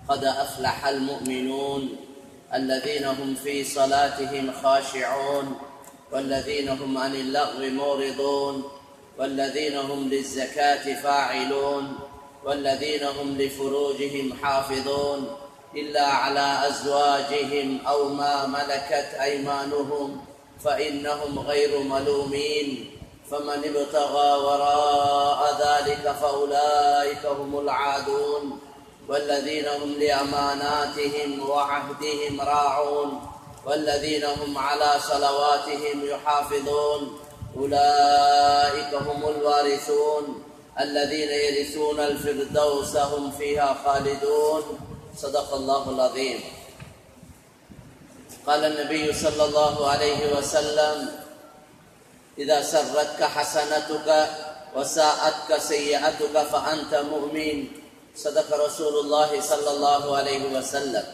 قد أفلح المؤمنون الذين هم في صلاتهم خاشعون والذين هم عن اللغو معرضون والذين هم للزكاة فاعلون والذين هم لفروجهم حافظون إلا على أزواجهم أو ما ملكت أيمانهم فإنهم غير ملومين فمن ابتغى وراء ذلك فأولئك هم العادون والذين هم لأماناتهم وعهدهم راعون والذين هم على صلواتهم يحافظون أولئك هم الوارثون الذين يرثون الفردوس هم فيها خالدون صدق الله العظيم. قال النبي صلى الله عليه وسلم إذا سرتك حسنتك وساءتك سيئتك فأنت مؤمن صدق رسول الله صلى الله عليه وسلم.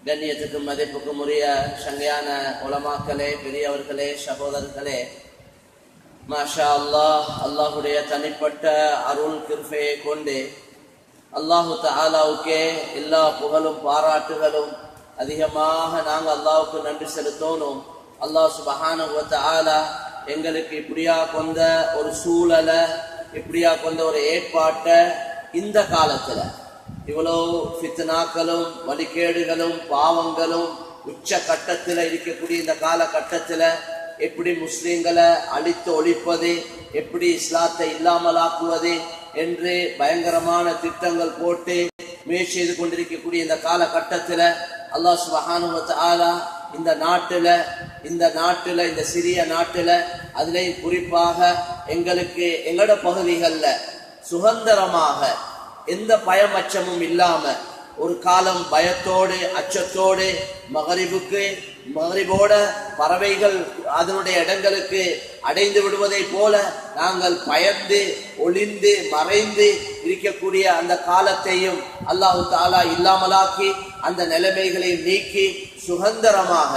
கண்ணியத்துக்கும் மதிப்புக்கும் உரிய சங்கையான உலமாக்களே, பெரியவர்களே, சகோதரர்களே, மாஷா அல்லாஹ், அல்லாஹுடைய தனிப்பட்ட அருள் கிருபையை கொண்டு அல்லாஹு தஆலாவுக்கே எல்லா புகழும் பாராட்டுகளும் அதிகமாக நாங்கள் அல்லாஹுக்கு நன்றி செலுத்தணும். அல்லாஹ் சுப்ஹானஹு வ தஆலா எங்களுக்கு இப்படியா கொண்ட ஒரு சூழலை, இப்படியா கொண்ட ஒரு ஏற்பாட்டை இந்த காலத்துல இவ்வளோ ஃபித்னாக்களும் வழிகேடுகளும் பாவங்களும் உச்ச கட்டத்தில் இருக்கக்கூடிய இந்த காலகட்டத்தில் எப்படி முஸ்லீம்களை அழித்து ஒழிப்பது, எப்படி இஸ்லாத்தை இல்லாமலாக்குவது என்று பயங்கரமான திட்டங்கள் போட்டு முயற்சி செய்து கொண்டிருக்கக்கூடிய இந்த காலகட்டத்தில் அல்லாஹ் சுப்ஹானஹு வ தஆலா இந்த நாட்டில் இந்த சிறிய நாட்டில் அதிலேயும் குறிப்பாக எங்களோட பகுதிகளில் சுதந்திரமாக எந்த பயமச்சமும் இல்லாம ஒரு காலம் பயத்தோடு அச்சத்தோடு மகரிபோட பறவைகள் அதனுடைய இடங்களுக்கு அடைந்து விடுவதை போல நாங்கள் பயந்து ஒளிந்து மறைந்து இருக்கக்கூடிய அந்த காலத்தையும் அல்லாஹு தஆலா இல்லாமலாக்கி அந்த நிலைமைகளையும் நீக்கி சுதந்திரமாக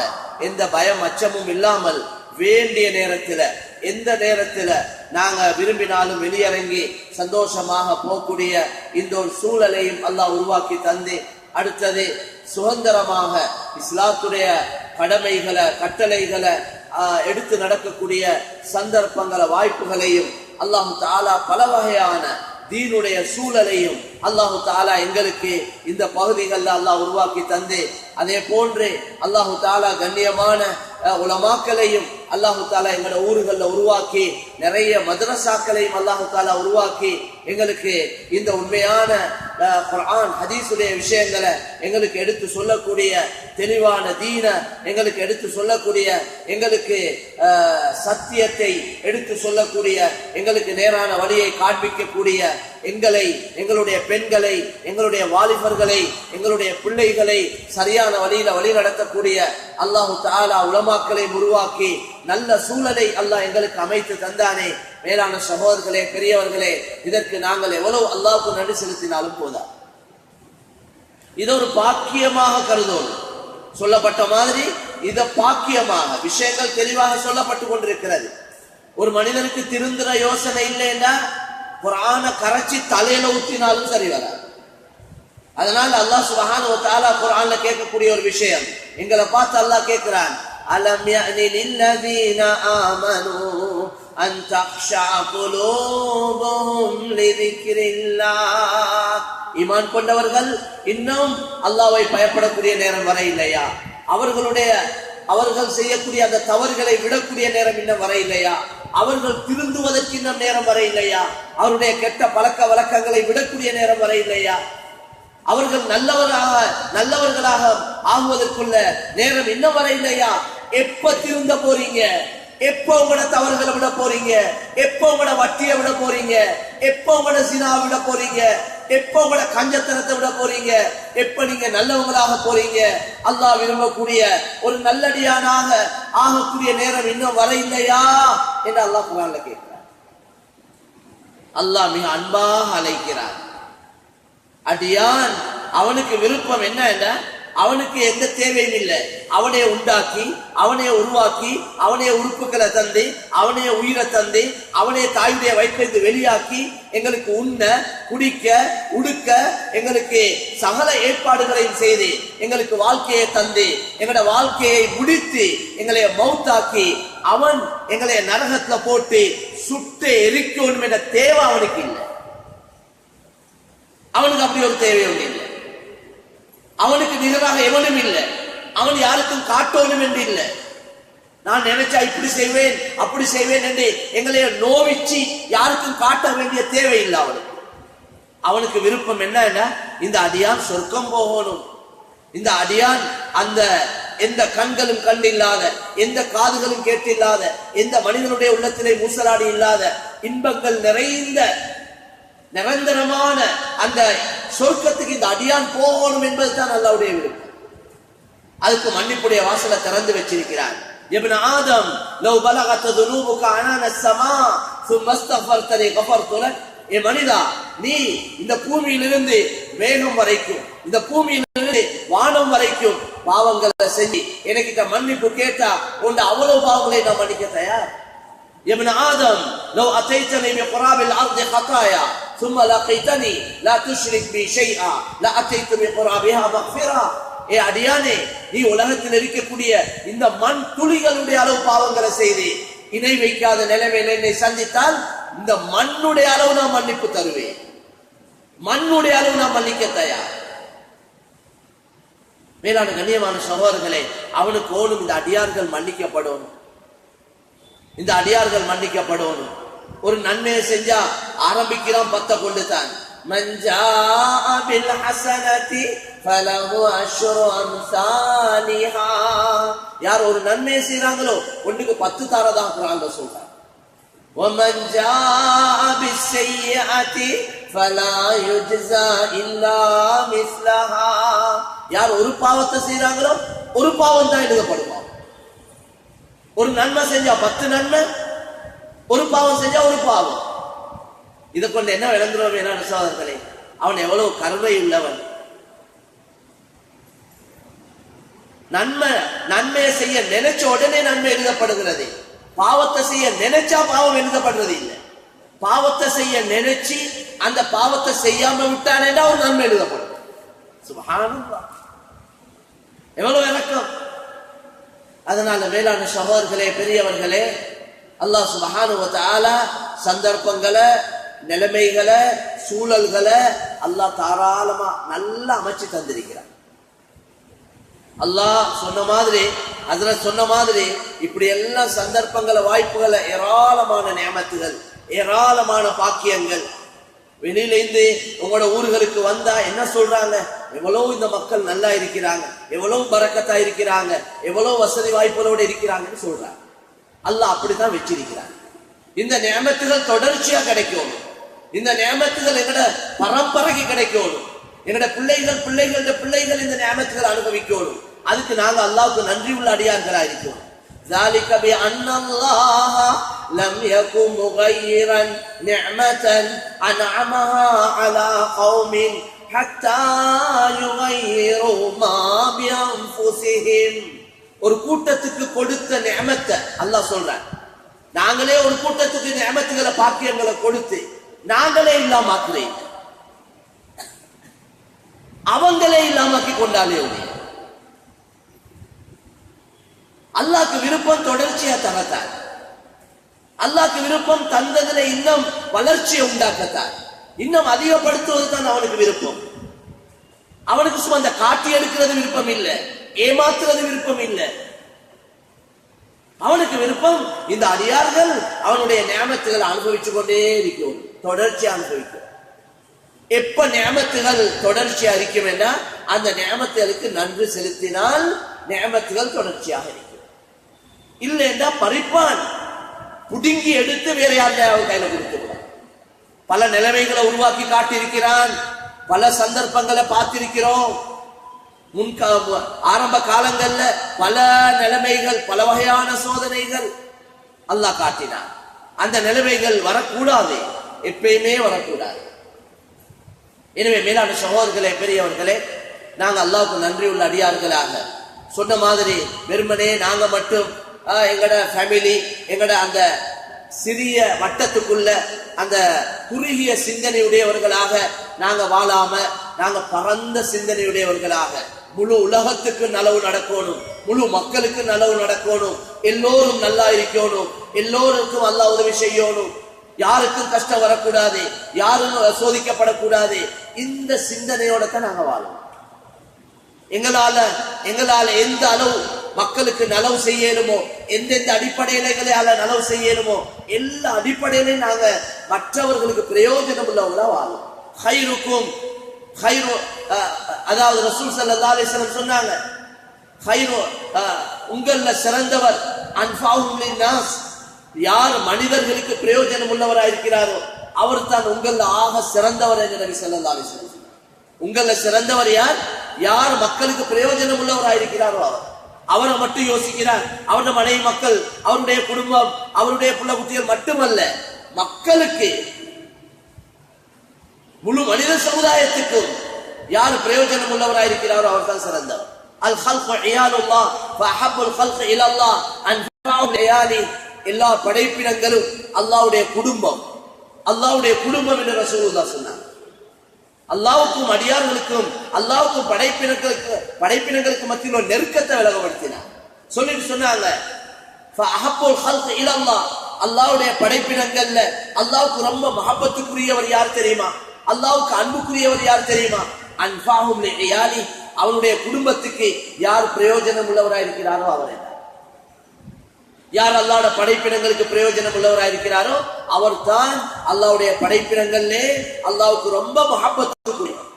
எந்த பயம் அச்சமும் இல்லாமல் வேண்டிய நேரத்துல எந்த நேரத்துல நாங்க விரும்பினாலும் வெளியிறங்கி சந்தோஷமாக போகக்கூடிய இந்த ஒரு சூழலையும் அல்லாஹ் உருவாக்கி தந்து, அடுத்தது சுதந்திரமாக இஸ்லாத்துடைய கடமைகளை கட்டளைகளை எடுத்து நடக்கக்கூடிய சந்தர்ப்பங்களை வாய்ப்புகளையும் அல்லாஹு தஆலா பல வகையான தீனுடைய சூழலையும் அல்லாஹு தஆலா எங்களுக்கு இந்த பகுதிகளில் அல்லாஹ் உருவாக்கி தந்து, அதே போன்று அல்லாஹு தஆலா கண்ணியமான உலமாக்களையும் அல்லாஹு தஆலா எங்களோட ஊர்களில் உருவாக்கி நிறைய மதரசாக்களையும் அல்லாஹு தஆலா உருவாக்கி எங்களுக்கு இந்த உண்மையான குர்ஆன் ஹதீஸுடைய விஷயங்களை எங்களுக்கு எடுத்து சொல்லக்கூடிய தெளிவான தீன எங்களுக்கு எடுத்து சொல்லக்கூடிய, எங்களுக்கு சத்தியத்தை எடுத்து சொல்லக்கூடிய, எங்களுக்கு நேரான வழியை காண்பிக்கக்கூடிய எங்களுடைய பெண்களை, எங்களுடைய வாலிபர்களை, எங்களுடைய பிள்ளைகளை சரியான வழியில வழி நடத்தக்கூடிய அல்லாஹு தஆலா உலமாக்களை உருவாக்கி நல்ல சூழலை அல்லாஹ் எங்களுக்கு அமைத்து தந்தானே. மேலான சகோதரர்களே, பெரியவர்களே, இதற்கு நாங்கள் எவ்வளவு அல்லாஹ்வுக்கு நன்றி செலுத்தினாலும் போதா. இது ஒரு பாக்கியமாக கருதோம். சொல்லப்பட்ட மாதிரி இத பாக்கியமாக விஷயங்கள் தெளிவாக சொல்லப்பட்டு கொண்டிருக்கிறது. ஒரு மனிதனுக்கு திருந்துற யோசனை இல்லைன்னா குர்ஆன கரைச்சி தலையில ஊத்தினாலும் சரி வராது. அதனால அல்லாஹ் சுப்ஹானஹு வ தஆலா குர்ஆன்ல கேட்கக்கூடிய ஒரு விஷயம், எங்களை பார்த்து அல்லாஹ் கேட்கிறான், அலம் யஅனி லில்லதீன ஆமனூ அன் தக்ஷா குலூபுஹும் லிذிக்ரில்லாஹ். ஈமான் கொண்டவர்கள் இன்னும் அல்லாஹ்வை பயப்படக்கூடிய நேரம் வர இல்லையா? அவர்கள் செய்யக்கூடிய அந்த தவறுகளை விடக்கூடிய நேரம் இன்னும் வர இல்லையா? அவர்கள் திருந்துவதற்கு இன்னும் நேரம் வர இல்லையா? அவருடைய கெட்ட பழக்க வழக்கங்களை விடக்கூடிய நேரம் வர இல்லையா? அவர்கள் நல்லவர்களாக ஆகுவதற்குள்ள நேரம் இன்னும் வர இல்லையா? எப்ப திருந்த போறீங்க? எப்போ உங்களோட தவறுகளை விட போறீங்க? எப்போ உங்களோட வட்டியை விட போறீங்க? எப்போ உங்களோட சினாவை விட போறீங்க? எப்போ உங்களோட கஞ்சத்தனத்தை விட போறீங்க? எப்ப நீங்க நல்லவங்களாக போறீங்க? அல்லாஹ் விரும்பக்கூடிய ஒரு நல்லடியானாக ஆகக்கூடிய நேரம் இன்னும் வர இல்லையா என்று அல்லாஹ் குர்ஆன்ல கேட்கிறார். அல்லாஹ் மிக அன்பாக அழைக்கிறார். அடியான் அவனுக்கு விருப்பம் என்ன? அவனுக்கு எந்த தேவையும் இல்லை. அவனே உண்டாக்கி, அவனே உருவாக்கி, அவனே உறுப்புகளை தந்து, அவனே உயிரை தந்து, அவனே தாயுடைய வயிற்றிலிருந்து வெளியாக்கி எங்களுக்கு உண்ண, குடிக்க, உடுக்க, எங்களுக்கு சகல ஏற்பாடுகளையும் செய்து எங்களுக்கு வாழ்க்கையை தந்து, எங்களோட வாழ்க்கையை முடித்து எங்களை மௌத்தாக்கி அவன் எங்களை நரகத்துல போட்டு சுட்டு எரிக்கணும் என்ற தேவை அவனுக்கு இல்லை. அவனுக்கு அப்படி ஒரு தேவை ஒன்று இல்லை. அவனுக்கு நிகராக எவனும் இல்லை. அவன் யாருக்கும் காட்டணும் என்று இல்லை. நான் நினைச்சா இப்படி செய்வேன் அப்படி செய்வேன் என்று எங்களை நோவிச்சு யாருக்கும் காட்ட வேண்டிய தேவை இல்லை அவனுக்கு. அவனுக்கு விருப்பம் என்ன? இந்த அடியான் சொர்க்கம் போகணும். இந்த அடியான் அந்த எந்த கண்களும் கண்டில்லாத, எந்த காதுகளும் கேட்டில்லாத, எந்த மனிதனுடைய உள்ளத்திலே மூசலாடி இல்லாத இன்பங்கள் நிறைந்த நிரந்தரமான அந்த சொர்க்கத்துக்கு இந்த அடியான் போகணும் என்பதுதான் அல்லாஹ்வுடைய விருப்பம். அதுக்கு மன்னிப்புடைய வாசலை திறந்து வச்சிருக்கிறார். இப்னு ஆதம் லவ் பலகத் துனூபுக அனான ஸமா ثم استغفرتني غفرت لك. ஏ மனிதா, நீ இந்த பூமியிலிருந்து மேகம் வரைக்கும், இந்த பூமியிலிருந்து வானம் வரைக்கும் பாவங்களை செஞ்சு எனக்கிட்ட மன்னிப்பு கேட்டா உண்ட அவ்வளவு பாவங்களை நான் மன்னிக்க தயார். ابن آدم لو أتيتني بقراب الأرض خطايا ثم لقيتني لا تشرك بي شيئا لأتيت بقرابها مغفرة. ஏ அடியானே, நீ உலகத்தில் இருக்கக்கூடிய இந்த மண் துளிகளுடைய அளவு பாவங்களை செய்து இணை வைக்காத நிலைமையில் என்னை சந்தித்தால் இந்த மண்ணுடைய அளவு நான் மன்னிப்பு தருவேன். மண்ணுடைய அளவு நான் மன்னிக்க தயார். மேலான கண்ணியமான சகோதரர்களே, அவனுக்கு ஓடும் இந்த அடியார்கள் மன்னிக்கப்படணும். இந்த அடியார்கள் மன்னிக்கப்படணும். ஒரு நன்மையை செஞ்சா ஆரம்பிக்கிறான் 10 கொண்டு தான். மஞ்சா பில் ஹஸனதி ஃபலஹு அஷ்ரு அம்சாலிஹா. யார் ஒரு நன்மையை செய்றாங்களோ ஒண்ணுக்கு 10 தாரதா குர்ஆன்ல சொல்றாங்க. வமன் ஜாஅ பிஸ்ஸய்யிஅதி ஃபலா யுஜ்ஸா இல்லா மிஸ்லஹா. யார் ஒரு பாவத்தை செய்றாங்களோ ஒரு பாவம் தான் எழுதப்படுமா. ஒரு நன்மை செஞ்சா 10 நன்மை, ஒரு பாவம் செஞ்சா ஒரு பாவம். இதை கொண்டு என்ன விளங்குறோம் என்ன சகோதரர்களே, அவன் எவ்வளவு கருணை உள்ளவன். நன்மையை செய்ய நினைச்ச உடனே நன்மை எழுதப்படுகிறது. பாவத்தை செய்ய நினைச்சா பாவம் எழுதப்படுறது இல்லை. பாவத்தை செய்ய நினைச்சு அந்த பாவத்தை செய்யாம விட்டானேன்னா ஒரு நன்மை எழுதப்படும். சுப்ஹானல்லாஹ், எவ்வளவு இறக்கம். அதனால மேலான சகோதரர்களே, பெரியவர்களே, அல்லாஹ் சுப்ஹானஹு வ தஆலா சந்தர்ப்பங்களை, நிலைமைகளை, சூழல்களை அல்லாஹ் தாராளமா நல்லா அமைச்சு தந்திருக்கிறார். அல்லாஹ் சொன்ன மாதிரி, அதுல சொன்ன மாதிரி இப்படி எல்லாம் சந்தர்ப்பங்களை, வாய்ப்புகளை, ஏராளமான நியமத்துகள், ஏராளமான பாக்கியங்கள். வெளியிலேருந்து உங்களோட ஊர்களுக்கு வந்தா என்ன சொல்றாங்க? எவ்வளவு இந்த மக்கள் நல்லா இருக்கிறாங்க, எவ்வளவு பரக்கத்தா இருக்கிறாங்க, எவ்வளவு வசதி வாய்ப்புகளோடு இருக்கிறாங்கன்னு சொல்றாங்க. அல்லாஹ் அப்படித்தான் வச்சிருக்கிறாங்க. இந்த நியமத்துகள் தொடர்ச்சியா கிடைக்கும். இந்த நியமத்துகள் எங்கட பரம்பரைக்கு கிடைக்கணும். எங்கட பிள்ளைகள் இந்த நியமத்துகள் அனுபவிக்கணும். அதுக்கு நாங்க அல்லாஹ்வுக்கு நன்றி உள்ள அடியார்களா இருக்கோம். ذلك بأن الله لم يكن مغيرا نعمة أنعمها على قوم حتى يغيروا ما بأنفسهم. ஒரு கூட்டத்துக்கு கொடுத்த நியமத்தை அல்லாஹ் சொல்றான். நாங்களே ஒரு கூட்டத்துக்கு நியமத்துகளை, பாக்கியங்களை கொடுத்து நாங்களே இல்லாமக்கிறேன், அவங்களே இல்லாமக்கி கொண்டாலே. அல்லாஹ்க்கு விருப்பம் தொடர்ச்சியா தரத்தான். அல்லாஹ்க்கு விருப்பம் தந்ததுல இன்னும் வளர்ச்சியை உண்டாக்கத்தான், இன்னும் அதிகப்படுத்துவது தான் அவனுக்கு விருப்பம். அவனுக்கு சும்மா அந்த காட்டி எடுக்கிறது விருப்பம் இல்லை, ஏமாத்துறது விருப்பம் இல்லை. அவனுக்கு விருப்பம் இந்த அடியார்கள் அவனுடைய நியமத்துகளை அனுபவிச்சு கொண்டே இருக்கும், தொடர்ச்சியா அனுபவிக்கும். எப்ப நியமத்துகள் தொடர்ச்சியா இருக்கும் என்றா அந்த நியமத்துகளுக்கு நன்றி செலுத்தினால் நியமத்துகள் தொடர்ச்சியாக இருக்கும். இல்லை என்றா பறிப்பான், புடுங்கி எடுத்து வேற யாரையாவது கையில கொடுத்துருவான். பல நிலைமைகளை உருவாக்கி காட்டியிருக்கிறான், பல சந்தர்ப்பங்களை பார்த்திருக்கிறோம். ஆரம்ப காலங்கள்ல பல நிலைமைகள், பல வகையான சோதனைகள் அல்லாஹ் காட்டினான். அந்த நிலைமைகள் வரக்கூடாது, எப்பயுமே வரக்கூடாது. எனவே மேலான சகோதரர்களே, பெரியவர்களே, நாங்க அல்லாஹ்வுக்கு நன்றி உள்ள அடியார்களாக சொன்ன மாதிரி வெறுமனே நாங்க மட்டும் எங்கட ஃபேமிலி எங்கட அந்த சிறிய வட்டத்துக்குள்ள அந்த குறுகிய சிந்தனையுடையவர்களாக நாங்க வாழாம நாங்க பரந்த சிந்தனையுடையவர்களாக முழு உலகத்துக்கு நலவு நடக்கணும், முழு மக்களுக்கு நலவு நடக்கணும், எல்லோரும் நல்லா இருக்கணும், எல்லோருக்கும் அல்லாஹ் உதவி செய்யணும், யாருக்கும் கஷ்டம் வரக்கூடாது, யாரும் சோதிக்கப்படக்கூடாது. இந்த சிந்தனையோட தான் நாங்க வாழணும். எங்களால எந்த அளவு மக்களுக்கு நலவு செய்யணுமோ, எந்தெந்த அடிப்படையில நலவு செய்யணுமோ எல்லா அடிப்படையிலையும் நாங்க மற்றவர்களுக்கு பிரயோஜனம் உள்ளவங்களா வாழும். ஹைருக்கும் ஹைரு, அதாவது ரசூல் ஸல்லல்லாஹு அலைஹி வஸல்லம் சொன்னாங்க, ஹைரு உங்கள சிறந்தவர் அன்ஃபஉஹும் லின்னாஸ், யார் மனிதர்களுக்கு பிரயோஜனம் உள்ளவராக இருக்கிறாரோ அவர் தான் உங்கள ஆக சிறந்தவர் என்று நபி ஸல்லல்லாஹு அலைஹி வஸல்லம். உங்கள சிறந்தவர் யார்? யார் மக்களுக்கு பிரயோஜனம் உள்ளவராக இருக்கிறாரோ அவர். அவரை மட்டும் யோசிக்கிறார். அவருடைய மனைவி மக்கள், அவருடைய குடும்பம், அவருடைய புள்ள குட்டிகள் மட்டுமல்ல, மக்களுக்கு, முழு மனித சமுதாயத்துக்கும் யார் பிரயோஜனம் உள்ளவராக இருக்கிறாரோ அவர் தான் சிறந்தவர். அல் ஹல்கு இயாலுல்லாஹ் ஃபஅஹப்புல் ஹல்கு இலல்லாஹ் அன்ஃபஉஹும் லியாலி. எல்லா படைப்பினங்களும் அல்லாஹ்வுடைய குடும்பம், அல்லாஹ்வுடைய குடும்பம் என்று ரசூலுல்லாஹ் சொன்னார். அல்லாஹ்வுக்கும் அடியார்களுக்கும் அல்லாஹ்வுக்கும் படைப்பினங்களுக்கு மத்தியில் ஒரு நெருக்கத்தை விலகப்படுத்தினார். சொல்லிட்டு சொன்னாங்க, ஃபஅஹப்புல் ஹல்கு இலல்லாஹ், அல்லாஹ்வுடைய படைப்பினங்கள்ல அல்லாஹ்வுக்கு ரொம்ப மஹப்பத்துக்குரியவர் யார் தெரியுமா? அல்லாஹ்வுக்கு அன்புக்குரியவர் யார் தெரியுமா? அன்ஃபஅஹும் லியாலி, அவருடைய குடும்பத்துக்கு யார் பிரயோஜனம் உள்ளவராக இருக்கிறாரோ அவர். யார் அல்லாஹ்வுடைய படைப்பினங்களுக்கு பிரயோஜனம் உள்ளவராக இருக்கிறாரோ அவர் தான் அல்லாஹ்வுடைய படைப்பினங்களே அல்லாஹ்வுக்கு ரொம்ப மஹப்பத்துக்குரியவர்.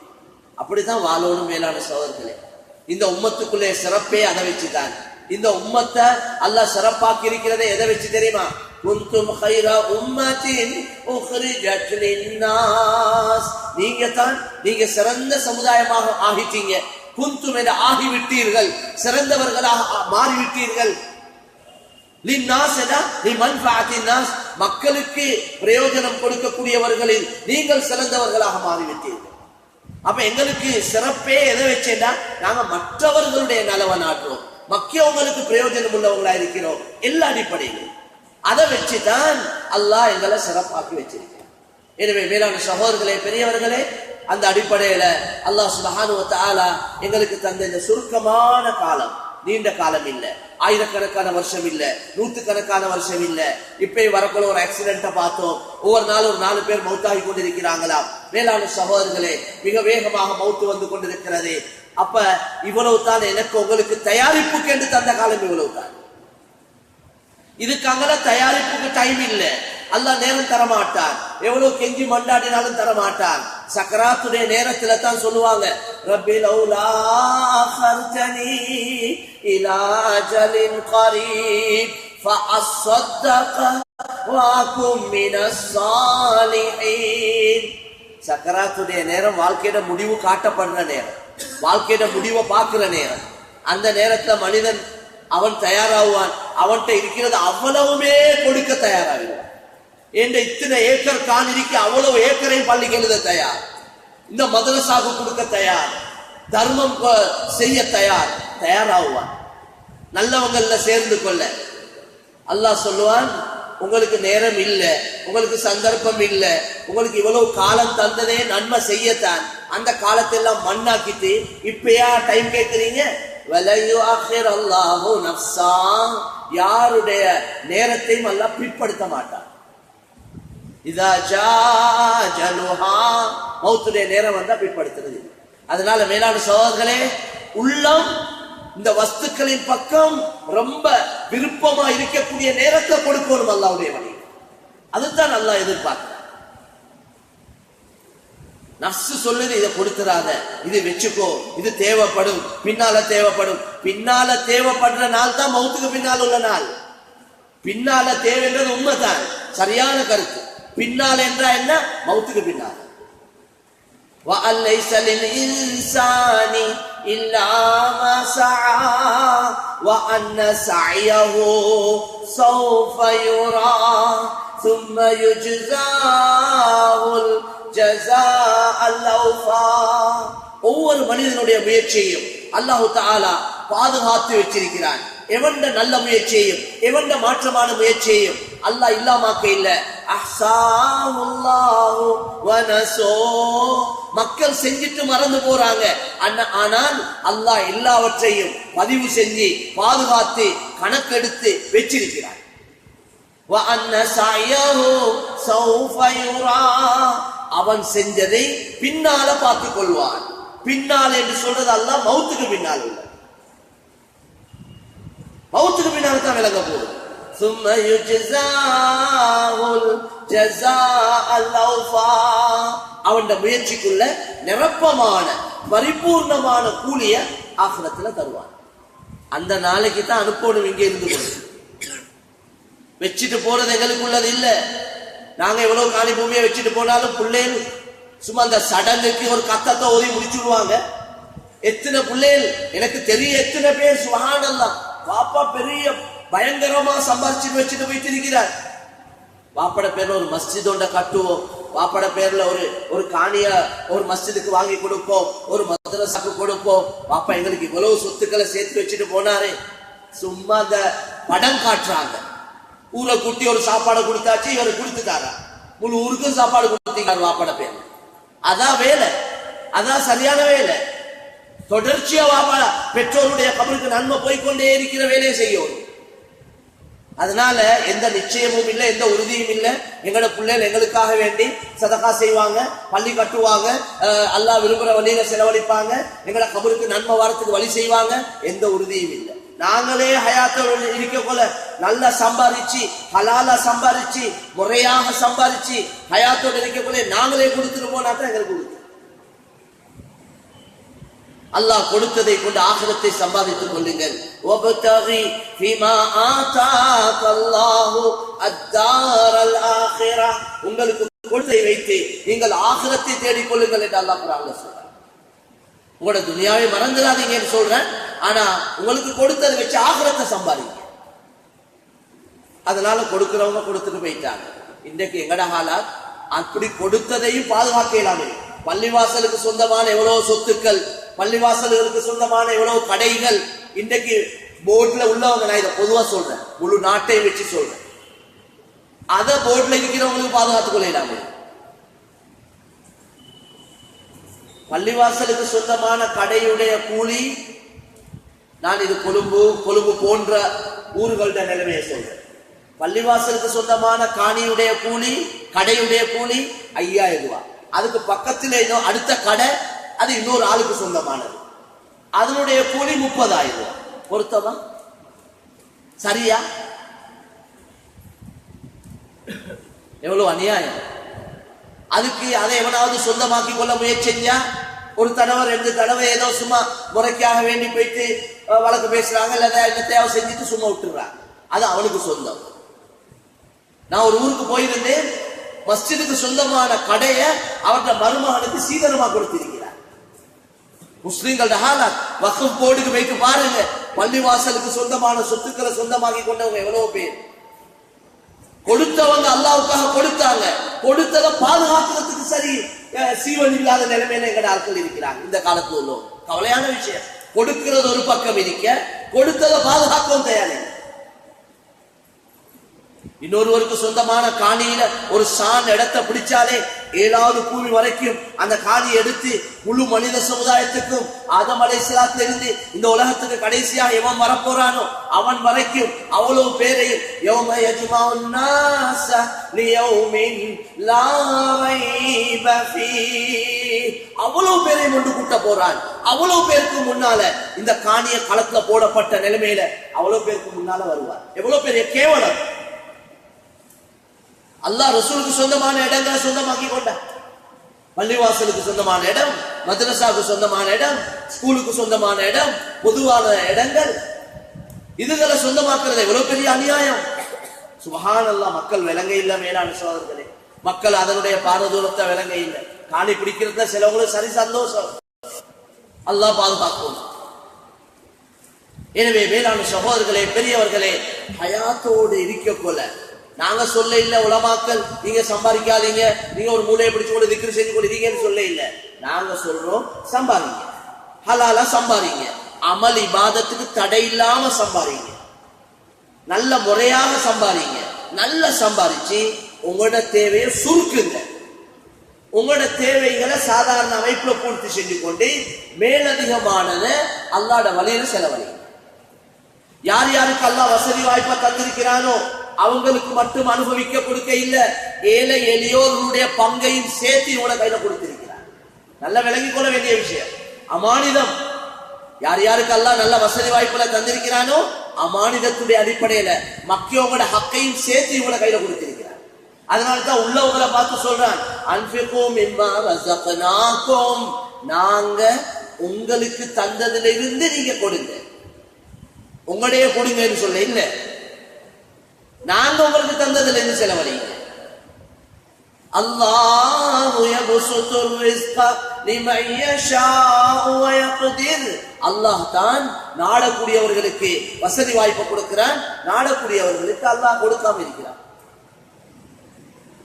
அப்படித்தான் வாழணும் மேலான சகோதரர்களே. இந்த உம்மத்துக்குள்ளே சிறப்பே அதை வச்சுதான். இந்த உம்மத்தை அல்லாஹ் சிறப்பாக்கி இருக்கிறதே எதை வச்சு தெரியுமா? குன்தும் கைரா உம்மத்தின் உக்ரிஜத் லின்னாஸ், நீங்க சிறந்த சமுதாயமாக ஆகிட்டீங்க. குன்தும் என்ற ஆகிவிட்டீர்கள், சிறந்தவர்களாக மாறிவிட்டீர்கள். மக்களுக்கு பிரயோஜனம் கொடுக்கக்கூடியவர்களில் நீங்கள் சிறந்தவர்களாக மாறிவிட்டீர்கள். அப்ப எங்களுக்கு சிறப்பே எதை வச்சேன்னா, நாங்க மற்றவர்களுடைய நலவை நாட்டுறோம், மக்கியவங்களுக்கு பிரயோஜனம் உள்ளவங்களா இருக்கிறோம். எல்லா அடிப்படையிலும் அதை வச்சுதான் அல்லாஹ் எங்களை சிறப்பாக்கி வச்சிருக்கிறார். எனவே மேலான சகோதரர்களே, பெரியவர்களே, அந்த அடிப்படையில அல்லாஹ் சுப்ஹானஹு வ தஆலா எங்களுக்கு தந்த இந்த சுருக்கமான காலம், நீண்ட காலம் இல்ல, ஆயிரக்கணக்கான வருஷம் இல்ல, நூற்றுக்கணக்கான வருஷம் இல்ல. இப்ப வரக்குள்ள ஒரு ஆக்சிடென்ட பார்த்தோம், ஒவ்வொரு நாளும் ஒரு 4 பேர் மௌத்தாகி கொண்டிருக்கிறாங்களாம். மேலான சகோதரர்களே, மிக வேகமாக மௌத்து வந்து கொண்டிருக்கிறது. அப்ப இவ்வளவு தான் எனக்கு உங்களுக்கு தயாரிப்புக்கு என்று தந்த காலம் இவ்வளவு தான். இதுக்காக தயாரிப்புக்கு டைம் இல்ல. அல்லாஹ் நேரம் தரமாட்டான், எவ்வளவு கெஞ்சி மண்டாடினாலும் தரமாட்டான். சக்கராத்துடைய நேரத்துல தான் சொல்லுவாங்க, ரப்பி லௌலா அഖர்தனி இலா அஜலின் கரீப் ஃபஅஸ்ஸதக வஅகும் மினஸ் ஸாலிஹீன். சக்கராத்துடைய நேரம் வாழ்க்கையோட முடிவு காட்டப்படுற நேரம், வாழ்க்கையோட முடிவை பார்க்கிற நேரம். அந்த நேரத்துல மனிதன் அவன் தயாராகுவான், அவன்கிட்ட இருக்கிறது அவ்வளவுமே கொடுக்க தயாராகுவான். என்ற இத்தனை ஏக்கர் கான் இருக்க அவ்வளவு ஏக்கரையும் பள்ளிக்கு எழுத தயார், இந்த மதரசாவுக்கு கொடுக்க தயார், தர்மம் செய்ய தயாராகுவான், நல்லவங்கள்ல சேர்ந்து கொள்ள. அல்லாஹ் சொல்லுவான், உங்களுக்கு நேரம் இல்ல, உங்களுக்கு சந்தர்ப்பம் இல்ல, உங்களுக்கு இவ்வளவு காலம் தந்ததே நன்மை செய்யத்தான், அந்த காலத்தை எல்லாம் மண்ணாக்கிட்டு இப்பயா டைம் கேட்கிறீங்க? யாருடைய நேரத்தையும் அல்லாஹ் பிற்படுத்த மாட்டான். மௌத்துடைய நேரம் வந்தா பிற்படுத்துறது. அதனால மேலான சகோதரர்களே, உள்ளம் இந்த வஸ்துக்களின் பக்கம் ரொம்ப விருப்பமா இருக்கக்கூடிய நேரத்தை கொடுக்கணும் அல்லாஹ்வுடைய வழி. அதுதான் அல்லாஹ் எதிர்பார்க்கிறார். நஃப்ஸ் சொல்லுது, இதை கொடுத்துறாத, இது வச்சுக்கோ, இது தேவைப்படும், பின்னால தேவைப்படும். பின்னால தேவைப்படுற நாள் தான் மௌத்துக்கு பின்னால் உள்ள நாள். பின்னால தேவைன்றது உண்மைதான், சரியான கருத்து. பின்னால் என்றா என்ன? மௌத்துக்கு பின்னால். وَأَنْ لَيْسَ لِلْإِنسَانِ إِلَّا مَا سَعَى وَأَنَّ سَعْيَهُ سَوْفَ يُرَى ثُمَّ يُجْزَاهُ الْجَزَاءَ الْأَوْفَى. ஒவ்வொரு மனிதனுடைய முயற்சியையும் அல்லாஹு தஆலா பாதுகாத்து வச்சிருக்கிறான். எவண்ட நல்ல முயற்சியையும் எவண்ட மாற்றமான முயற்சியையும் அல்லாஹ் இல்லாமாக்க இல்ல. அஹ்சாஹுல்லாஹு வனஸோ, மக்கள் செஞ்சிட்டு மறந்து போறாங்க. ஆனால் அல்லாஹ் எல்லாவற்றையும் பதிவு செஞ்சு பாதுகாத்து கணக்கெடுத்து வச்சிருக்கிறான். وَأَنَّ سَعْيَهُ سَوْفَ يُرَى, அவன் செஞ்சதை பின்னால பார்த்துக் கொள்வான். பின்னால் என்று சொல்றது அல்லாஹ் மௌத்துக்கு பின்னால் உள்ள, மௌத்துக்கு பின்னால தான் விளங்க போகுது. ثُمَّ يُجْزَاهُ الْجَزَاءَ الْأَوْفَى, அவன் முயற்சிக்குள்ள நிரப்பமான பரிபூர்ணமான கூலிய ஆখিরাத்துல தருவான். அந்த நாளைக்கு தான் அனுப்பணும். இங்கே இருந்து வச்சுட்டு போறது எங்களுக்கு உள்ளது இல்ல. நாங்க எவ்வளவு காலி பூமியை வச்சுட்டு போனாலும் பிள்ளைகள் சும்மா அந்த சடங்குக்கு ஒரு கத்தத்தை ஓதி முடிச்சுடுவாங்க. எத்தனை பிள்ளைகள் எனக்கு தெரிய, எத்தனை பேர் சுப்ஹானல்லாஹ் பாப்பா பெரிய பயங்கரமா சம்பாதிச்சு வச்சுட்டு போயிட்டு இருக்கிறார். பாப்பட பேர்ல ஒரு மஸ்ஜித் ஒன்றை கட்டுவோம், பாப்பட பேர்ல ஒரு காணிய ஒரு மஸ்ஜிதுக்கு வாங்கி கொடுப்போம், ஒரு மதரசாக்கு கொடுப்போம். பாப்பா எங்களுக்கு இவ்வளவு சொத்துக்களை சேர்த்து வச்சுட்டு போனாரு. சும்மா அந்த படம் காட்டுறாங்க. ஊரை கூட்டி ஒரு சாப்பாடு கொடுத்தாச்சு, இவரு கொடுத்துட்டாரா, முழு ஊருக்கும் சாப்பாடு கொடுத்தீங்க வாப்பட பேர். அதான் வேலை, அதான் சரியான வேலை. தொடர்ச்சியா வாப்பா பெற்றோருடைய கபருக்கு நன்மை போய்கொண்டே இருக்கிற வேலையை செய்யும். அதனால எந்த நிச்சயமும் இல்லை, எந்த உறுதியும் இல்லை. எங்களோட பிள்ளைகள் எங்களுக்காக வேண்டி சதகா செய்வாங்க, பள்ளி கட்டுவாங்க, அல்லாஹ் விரும்புற வழியில செலவழிப்பாங்க, எங்களோட கபருக்கு நன்மை வாரத்துக்கு வழி செய்வாங்க, எந்த உறுதியும் இல்லை. நாங்களே ஹயாத்தோடு இருக்க போல நல்லா சம்பாதிச்சு, ஹலாலா சம்பாதிச்சு, முறையாக சம்பாதிச்சு ஹயாத்தோடு இருக்க போல நாங்களே கொடுத்துட்டு போனா தான் எங்களுக்கு கொடுத்து. அல்லாஹ் கொடுத்ததை கொண்டு ஆகிரத்தை சம்பாதித்துக் கொள்ளுங்கள். வபதகி ஃபிமா ஆதாகல்லாஹு அத்தாரல் ஆகிரா, உங்களுக்கு கொடுத்ததை வைத்து நீங்கள் ஆகிரத்தை தேடிக் கொள்ளுங்கள் என்று அல்லாஹ் குர்ஆன்ல சொல்றார். உங்களோட துனியாவை மறந்துடாதீங்கன்னு சொல்றேன். ஆனா உங்களுக்கு கொடுத்ததை வச்சு ஆகிரத்தை சம்பாதிங்க. அதனால கொடுக்கிறவங்க கொடுத்துட்டு போயிட்டாங்க. இன்றைக்கு எங்கட ஹாலாத் அப்படி கொடுத்ததையும் பாதுகாக்க இயலாமல், பள்ளிவாசலுக்கு சொந்தமான எவ்வளவு சொத்துக்கள், பள்ளிவாசல்களுக்கு சொந்தமான எவ்வளவு கடைகள் இன்றைக்கு போர்ட்ல உள்ளவங்க, நான் இதை பொதுவா சொல்றேன், முழு நாட்டை வச்சு சொல்றேன், அத போர்ட்ல இருக்கிறவங்களுக்கு பாதுகாத்துக் கொள்ள இயலாமல். பள்ளிவாசலுக்கு சொந்தமான கடையுடைய கூலி, நான் இது கொழும்பு போன்ற ஊர்களுடைய நிலைமையை சொல்றேன். பள்ளிவாசலுக்கு சொந்தமான காணியுடைய கூலி, கடையுடைய கூலி 5000 ரூபாய். அதுக்கு பக்கத்தில் அடுத்த கடை, அது இன்னொரு ஆளுக்கு சொந்தமானது, அதனுடைய கூலி 30,000 ரூபாய். பொருத்தமா? சரியா? எவ்வளவு அநியாயம்! அதுக்கு அதை எவனாவது சொந்தமாக்கி கொள்ள முயற்சி செஞ்சா, ஒரு தடவை 2 தடவை ஏதோ சும்மா முறைக்காக வேண்டி போயிட்டு வழக்கு பேசுறாங்க, இல்ல என்ன தேவை செஞ்சுட்டு சும்மா விட்டுறாங்க, அது அவனுக்கு சொந்தம். நான் ஒரு ஊருக்கு போயிருந்தேன், மஸ்ஜிதுக்கு சொந்தமான கடைய அவருடைய மருமகனுக்கு சீதனமா கொடுத்திருக்கிறார். முஸ்லிம்களோட ஹாலாத் வக்ஃப் போர்டுக்கு போயிட்டு பாருங்க, பள்ளிவாசலுக்கு சொந்தமான சொத்துக்களை சொந்தமாக்கி கொண்டவங்க எவ்வளவு பேர். கொடுத்தவங்க அல்லாஹ்வுக்காக கொடுத்தாங்க, கொடுத்ததை பாதுகாக்கிறதுக்கு சரி சீவன் இல்லாத நிலைமையில எங்கட ஆட்கள் இருக்கிறாங்க இந்த காலத்துல உள்ளோம். கவலையான விஷயம். கொடுக்கிறது ஒரு பக்கம் இருக்க, கொடுத்ததை பாதுகாக்கவும் தயாரில்லை. இன்னொருவருக்கு சொந்தமான காணியில ஒரு சான் இடத்தை பிடிச்சாலே 7வது பூமி வரைக்கும் அந்த காணியை எடுத்து முழு மனித சமுதாயத்துக்கும் ஆதம் அலைஹிஸ்ஸலாத்துல இருந்து இந்த உலகத்துக்கு கடைசியா எவன் வரப்போறானோ அவன் வரைக்கும் அவ்வளவு பேரையும் யௌம யஜ்மஉன் நாஸ லியௌமின் லா ரைப ஃபீஹ், அவ்வளவு பேரையும் கொண்டு கூட்ட போறான். அவ்வளவு பேருக்கு முன்னால இந்த காணியை களத்துல போடப்பட்ட நிலைமையில அவ்வளவு பேருக்கு முன்னால வருவார். எவ்வளவு பெரிய கேவலம்! அல்லாஹ் ரசூலுக்கு சொந்தமான இடங்களை சொந்தமாக்கி கொண்டார். பள்ளிவாசலுக்கு சொந்தமான இடம், மதரசாவுக்கு சொந்தமான இடம், ஸ்கூலுக்கு சொந்தமான இடம், பொதுவான இடங்கள், இதுகளை சொந்தமாக்குறது எவ்வளவு பெரிய அநியாயம்! சுப்ஹானல்லாஹ். மக்கள் விளங்க இல்ல, மேலான சகோதரர்களே, மக்கள் அதனுடைய பாரதூரத்தை விளங்க இல்லை. காணி பிடிக்கிறதுல சிலவங்களும் சரி சந்தோஷம், அல்லாஹ் பாதுகாக்கும். எனவே மேலான சகோதரர்களே, பெரியவர்களே, ஹயாத்தோடு இருக்க போல நாங்க சொல்ல இல்ல உலமாக்கள் நீங்க சம்பாதிக்காதீங்க, நீங்க ஒரு மூலையை பிடிச்சு கொண்டு திக்ர் செஞ்சு கொள்ளுதீங்கன்னு சொல்ல இல்ல. நாங்க சொல்றோம் சம்பாதிங்க, ஹலாலா சம்பாதிங்க, அமல் இபாதத்துக்கு தடை இல்லாம சம்பாதிங்க, நல்ல முறையாக சம்பாதிங்க. நல்ல சம்பாதிச்சு உங்களோட தேவையை சுருக்குங்க. உங்களோட தேவைகளை சாதாரண அமைப்புல பூர்த்தி செஞ்சு கொண்டு மேலதிகமானதை அல்லாஹ்ட வழியில செலவழிங்க. யார் யாருக்கு அல்லாஹ் வசதி வாய்ப்பா தந்திருக்கிறானோ அவங்களுக்கு மட்டும் அனுபவிக்க கொடுக்க இல்ல, ஏழை எளியோருடைய பங்கையும் சேர்த்து இவங்கள கையில கொடுத்திருக்கிறார். நல்ல விளங்கிக் கொள்ள வேண்டிய விஷயம். அமானிதம் யார் யாருக்கு அல்லாஹ் நல்ல வசதி வாய்ப்புல தந்திருக்கிறானோ அமானிதத்துடைய அடிப்படையில மக்கியவங்களோட ஹக்கையும் சேர்த்து இவங்கள கையில கொடுத்திருக்கிறார். அதனாலதான் உள்ளவங்களை பார்த்து சொல்றான், அன்ஃபிகு மிம்மா ரஸக்னாகும், நாங்க உங்களுக்கு தந்ததிலிருந்து நீங்க கொடுங்க. உங்களுடைய கொடுங்கன்னு சொல்ல இல்ல, நாங்க உங்களுக்கு தந்ததுல இருந்து செலவழிங்க. அல்லாஹு யப்சுத்துர் ரிஸ்க லிமன் யஷாஉ வ யக்திர், அல்லாஹ் தான் நாடக்கூடியவர்களுக்கு வசதி வாய்ப்பு கொடுக்கிறான், நாடக்கூடியவர்களுக்கு அல்லாஹ் கொடுக்காம இருக்கிறான்.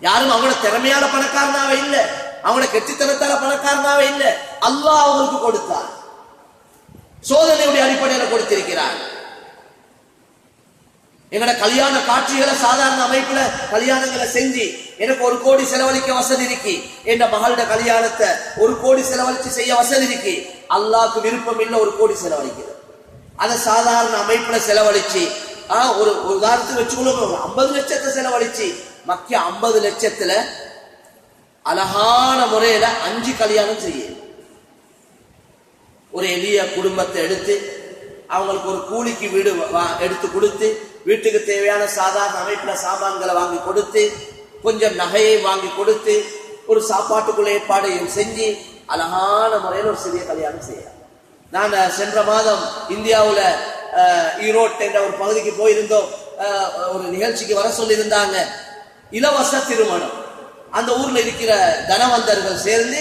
யாரும் அவங்களோட திறமையான பணக்காரனாவே இல்ல, அவங்களோட கெட்டித்தனத்தால பணக்காரனாவே இல்ல, அல்லாஹ் அவங்களுக்கு கொடுத்தார். சோதனையுடைய அடிப்படையில் கொடுத்திருக்கிறார். எங்கட கல்யாண காட்சிகளை சாதாரண அமைப்புல கல்யாணங்களை செஞ்சு எனக்கு 1 கோடி செலவழிக்க வசதி இருக்கு, என் மகளோட கல்யாணத்தை 1 கோடி செலவழிச்சு செய்ய வசதி இருக்கு. அல்லாஹ்க்கு விருப்பம் இல்ல 1 கோடி செலவழிக்கிறது. அதை சாதாரண அமைப்புல செலவழிச்சு ஒரு உதாரணத்துக்கு வச்சுக்கொள்ள 50 லட்சத்தை செலவழிச்சு மக்கிய 50 லட்சத்துல அழகான முறையில 5 கல்யாணம் செய்ய, ஒரு எளிய குடும்பத்தை எடுத்து அவங்களுக்கு ஒரு கூலிக்கு வீடு எடுத்து கொடுத்து வீட்டுக்கு தேவையான சாதாரண அமைப்புல சாமான்களை வாங்கி கொடுத்து கொஞ்சம் நகையை வாங்கி கொடுத்து ஒரு சாப்பாட்டுக்குள்ள ஏற்பாடையும் செஞ்சு அழகான முறையில் ஒரு சிறிய கல்யாணம் செய்யலாம். நான் சென்ற மாதம் இந்தியாவுல ஈரோட் என்ற ஒரு பகுதிக்கு போயிருந்தோம். ஒரு நிகழ்ச்சிக்கு வர சொல்லியிருந்தாங்க. இலவச திருமணம். அந்த ஊர்ல இருக்கிற தனவந்தர்கள் சேர்ந்து